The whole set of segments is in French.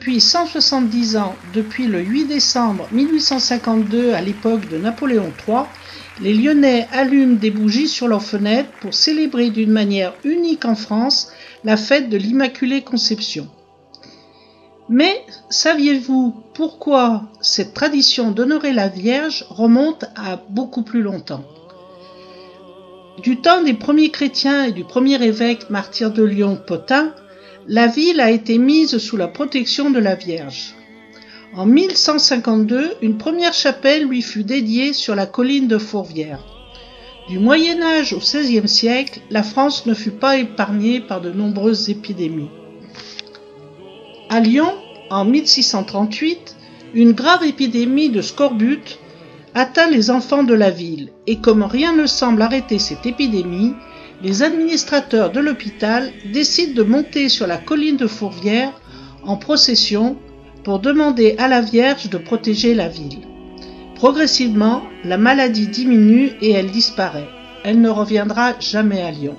depuis 170 ans, depuis le 8 décembre 1852 à l'époque de Napoléon III, les Lyonnais allument des bougies sur leurs fenêtres pour célébrer d'une manière unique en France la fête de l'Immaculée Conception. Mais saviez-vous pourquoi cette tradition d'honorer la Vierge remonte à beaucoup plus longtemps ? Du temps des premiers chrétiens et du premier évêque martyr de Lyon, Pothin, la ville a été mise sous la protection de la Vierge. En 1152, une première chapelle lui fut dédiée sur la colline de Fourvière. Du Moyen Âge au XVIe siècle, la France ne fut pas épargnée par de nombreuses épidémies. À Lyon, en 1638, une grave épidémie de scorbut atteint les enfants de la ville, et comme rien ne semble arrêter cette épidémie, les administrateurs de l'hôpital décident de monter sur la colline de Fourvière en procession pour demander à la Vierge de protéger la ville. Progressivement, la maladie diminue et elle disparaît. Elle ne reviendra jamais à Lyon.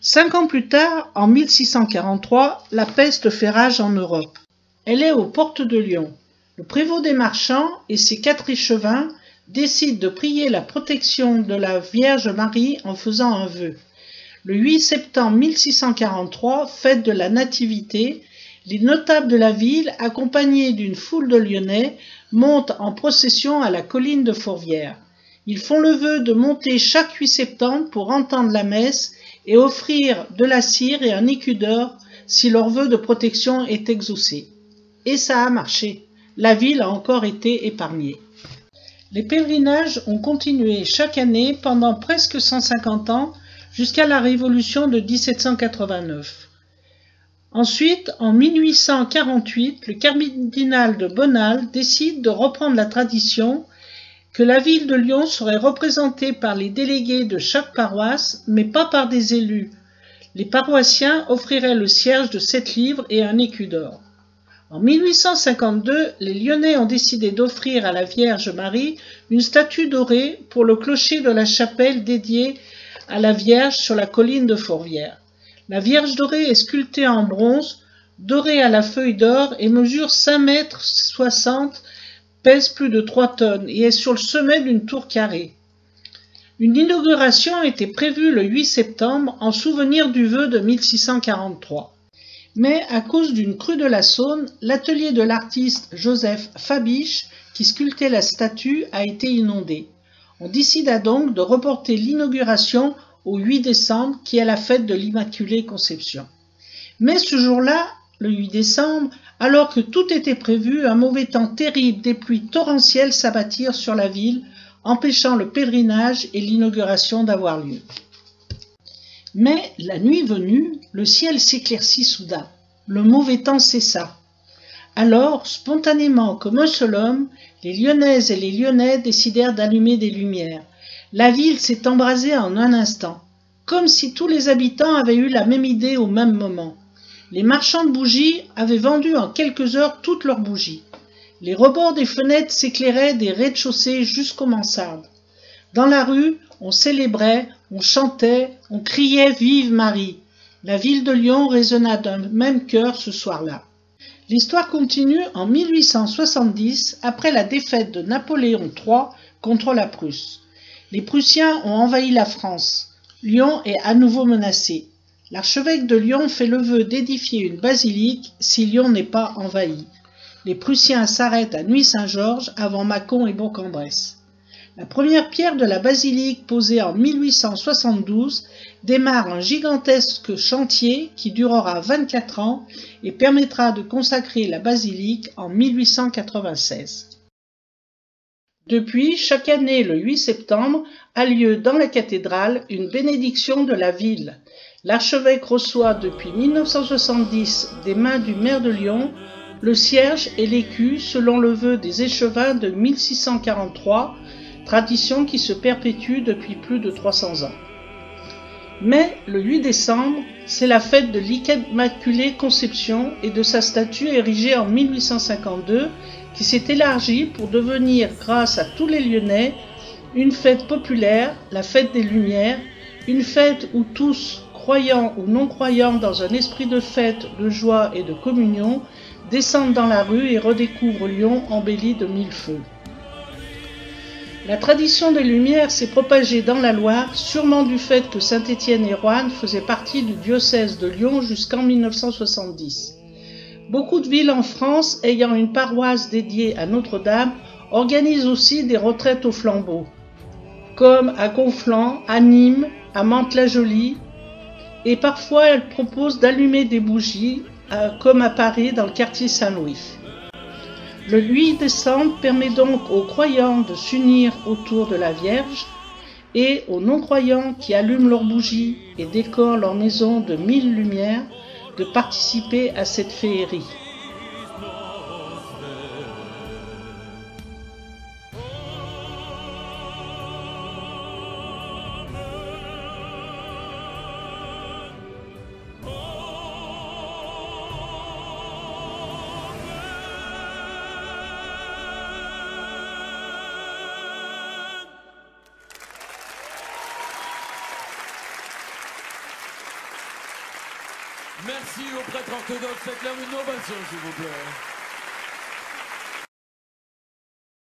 5 ans plus tard, en 1643, la peste fait rage en Europe. Elle est aux portes de Lyon. Le prévôt des marchands et ses 4 échevins décident de prier la protection de la Vierge Marie en faisant un vœu. Le 8 septembre 1643, fête de la Nativité, les notables de la ville, accompagnés d'une foule de Lyonnais, montent en procession à la colline de Fourvière. Ils font le vœu de monter chaque 8 septembre pour entendre la messe et offrir de la cire et un écu d'or si leur vœu de protection est exaucé. Et ça a marché. La ville a encore été épargnée. Les pèlerinages ont continué chaque année pendant presque 150 ans jusqu'à la Révolution de 1789. Ensuite, en 1848, le cardinal de Bonald décide de reprendre la tradition que la ville de Lyon serait représentée par les délégués de chaque paroisse, mais pas par des élus. Les paroissiens offriraient le cierge de 7 livres et un écu d'or. En 1852, les Lyonnais ont décidé d'offrir à la Vierge Marie une statue dorée pour le clocher de la chapelle dédiée à la Vierge sur la colline de Fourvière. La Vierge dorée est sculptée en bronze, dorée à la feuille d'or et mesure 5,60 m, pèse plus de 3 tonnes et est sur le sommet d'une tour carrée. Une inauguration était prévue le 8 septembre en souvenir du vœu de 1643. Mais à cause d'une crue de la Saône, l'atelier de l'artiste Joseph Fabiche, qui sculptait la statue, a été inondé. On décida donc de reporter l'inauguration au 8 décembre, qui est la fête de l'Immaculée Conception. Mais ce jour-là, le 8 décembre, alors que tout était prévu, un mauvais temps terrible, des pluies torrentielles s'abattirent sur la ville, empêchant le pèlerinage et l'inauguration d'avoir lieu. Mais la nuit venue, le ciel s'éclaircit soudain. Le mauvais temps cessa. Alors, spontanément, comme un seul homme, les Lyonnaises et les Lyonnais décidèrent d'allumer des lumières. La ville s'est embrasée en un instant, comme si tous les habitants avaient eu la même idée au même moment. Les marchands de bougies avaient vendu en quelques heures toutes leurs bougies. Les rebords des fenêtres s'éclairaient des rez-de-chaussée jusqu'aux mansardes. Dans la rue, on célébrait, on chantait, on criait « Vive Marie !». La ville de Lyon résonna d'un même chœur ce soir-là. L'histoire continue en 1870, après la défaite de Napoléon III contre la Prusse. Les Prussiens ont envahi la France. Lyon est à nouveau menacée. L'archevêque de Lyon fait le vœu d'édifier une basilique si Lyon n'est pas envahie. Les Prussiens s'arrêtent à Nuit-Saint-Georges avant Mâcon et Bourg-en-Bresse. La première pierre de la basilique posée en 1872 démarre un gigantesque chantier qui durera 24 ans et permettra de consacrer la basilique en 1896. Depuis, chaque année le 8 septembre a lieu dans la cathédrale une bénédiction de la ville. L'archevêque reçoit depuis 1970 des mains du maire de Lyon le cierge et l'écu selon le vœu des échevins de 1643, tradition qui se perpétue depuis plus de 300 ans. Mais le 8 décembre, c'est la fête de l'Immaculée Conception et de sa statue érigée en 1852 qui s'est élargie pour devenir, grâce à tous les Lyonnais, une fête populaire, la fête des Lumières, une fête où tous, croyants ou non croyants dans un esprit de fête, de joie et de communion, descendent dans la rue et redécouvrent Lyon embelli de mille feux. La tradition des Lumières s'est propagée dans la Loire, sûrement du fait que Saint-Étienne et Roanne faisaient partie du diocèse de Lyon jusqu'en 1970. Beaucoup de villes en France ayant une paroisse dédiée à Notre-Dame organisent aussi des retraites au flambeau, comme à Conflans, à Nîmes, à Mantes-la-Jolie, et parfois elles proposent d'allumer des bougies, comme à Paris dans le quartier Saint-Louis. Le 8 décembre permet donc aux croyants de s'unir autour de la Vierge et aux non-croyants qui allument leurs bougies et décorent leur maison de 1000 lumières de participer à cette féerie. Merci aux prêtres orthodoxes. Faites-leur une ovation, s'il vous plaît.